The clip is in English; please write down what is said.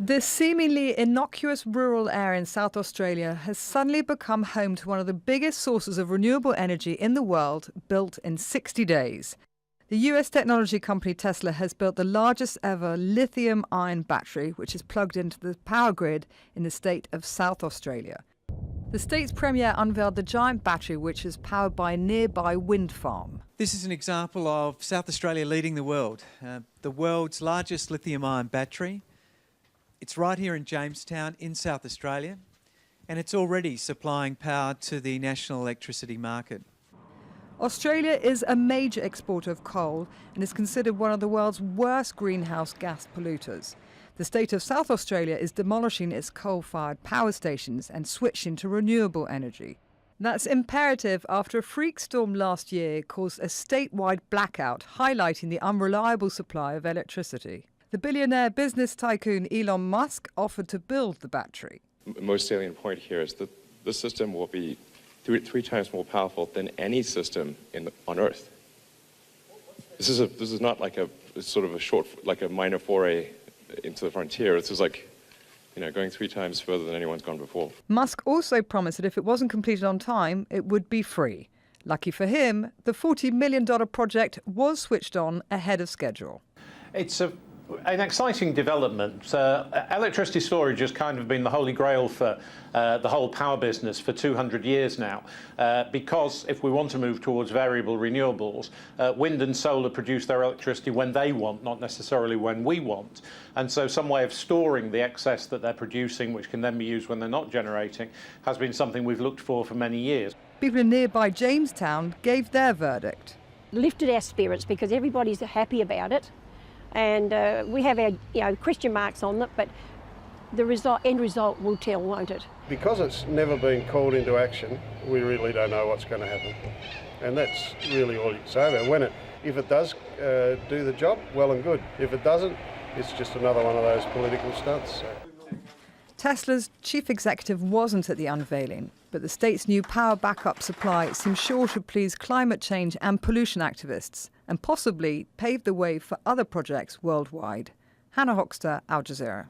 This seemingly innocuous rural area in South Australia has suddenly become home to one of the biggest sources of renewable energy in the world, built in 60 days. The US technology company Tesla has built the largest ever lithium-ion battery, which is plugged into the power grid in the state of South Australia. The state's premier unveiled the giant battery, which is powered by a nearby wind farm. This is an example of South Australia leading the world. The world's largest lithium-ion battery. It's right here in Jamestown in South Australia, and it's already supplying power to the national electricity market. Australia is a major exporter of coal and is considered one of the world's worst greenhouse gas polluters. The state of South Australia is demolishing its coal-fired power stations and switching to renewable energy. That's imperative after a freak storm last year caused a statewide blackout, highlighting the unreliable supply of electricity. The billionaire business tycoon Elon Musk offered to build the battery. The most salient point here is that the system will be three times more powerful than any system on Earth. This is not like a minor foray into the frontier. This is like, going 3 times further than anyone's gone before. Musk also promised that if it wasn't completed on time, it would be free. Lucky for him, the $40 million project was switched on ahead of schedule. It's an exciting development. Electricity storage has kind of been the holy grail for the whole power business for 200 years now, because if we want to move towards variable renewables, wind and solar produce their electricity when they want, not necessarily when we want. And so some way of storing the excess that they're producing, which can then be used when they're not generating, has been something we've looked for many years. People in nearby Jamestown gave their verdict. Lifted our spirits because everybody's happy about it. And we have our question marks on it, but the end result will tell, won't it? Because it's never been called into action, we really don't know what's going to happen. And that's really all you can say about it. If it does do the job, well and good. If it doesn't, it's just another one of those political stunts. So. Tesla's chief executive wasn't at the unveiling, but the state's new power backup supply seems sure to please climate change and pollution activists and possibly pave the way for other projects worldwide. Hannah Hoxter, Al Jazeera.